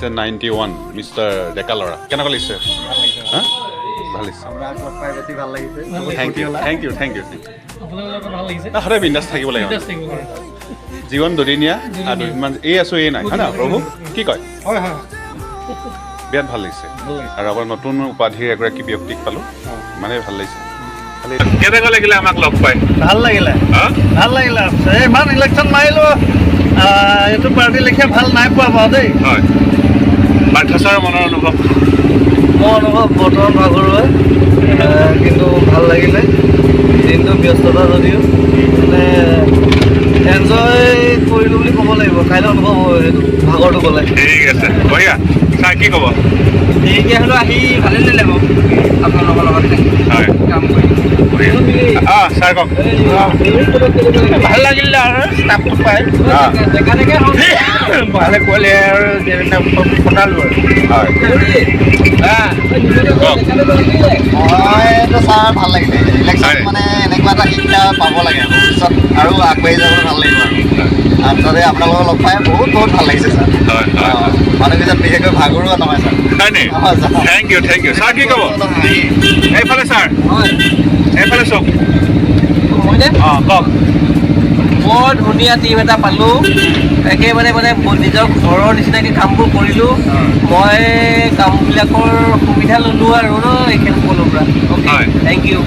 2091 mister ডেকা ল'ৰা কেনেকুৱা লাগিছে হা ভাল লাগিছে থেংক ইউ সদায় বিন্দাছ থাকিব লাগে জীৱন দুদিনীয়া আৰু দুদিনমান এই আছোঁ এই নাই হয় না প্ৰভু কি কয় বিৰাট ভাল লাগিছে আৰু আমাৰ নতুন উপাধিৰ এগৰাকী ব্যক্তিক পালোঁ মানে ভাল লাগিছে কেনেকুৱা লাগিলে আমাক লগ পাই ভাল লাগিলে ইমান ইলেকশ্যন মাৰিলোঁ এইটো পাৰ্টি লিখে ভাল নাই পোৱা বাৰু দেই হয় পাৰ্থ ছাৰৰ মনৰ অনুভৱ মোৰ অনুভৱ বৰ্তমান ভাগৰুৱা কিন্তু ভাল লাগিলে দিনটো ব্যস্ততা যদিও মানে এনজয় কৰিলোঁ বুলি ক'ব লাগিব কাইলৈ অনুভৱ হ'ব সেইটো ভাগৰটো গ'লে ঠিক আছে বঢ়িয়া ছাৰ কি ক'ব দেৰিকৈ হ'লেও আহি ভালেই লাগিলে বাৰু আপোনালোকৰ লগত হয় কাম কৰি ছাৰ কওক ভাল লাগিলে আৰু ষ্টাফটো পাই ভালে ক'লে আৰু পঠালোঁ হয় মইতো ছাৰ ভাল লাগিলে ইলেকশ্যন মানে এনেকুৱা এটা শিক্ষা পাব লাগে ভৱিষ্যত আৰু আগবাঢ়ি যাবলৈ ভাল লাগিব আৰু তাতে আপোনালোকক লগ পাই বহুত ভাল লাগিছে ছাৰ মানুহকেইজন বিশেষকৈ ভাগৰুৱা নহয় ছাৰ থেংক ইউ ছাৰ কি ক'ব এইফালে ছাৰ এইফালে চাওক কওক বৰ ধুনীয়া টিম এটা পালোঁ একেবাৰে মানে নিজৰ ঘৰৰ নিচিনাকৈ কামবোৰ কৰিলোঁ মই কামবিলাকৰ সুবিধা ল'লোঁ আৰু ন এইখিনি সকলোৰ পৰা অ'কে থেংক ইউ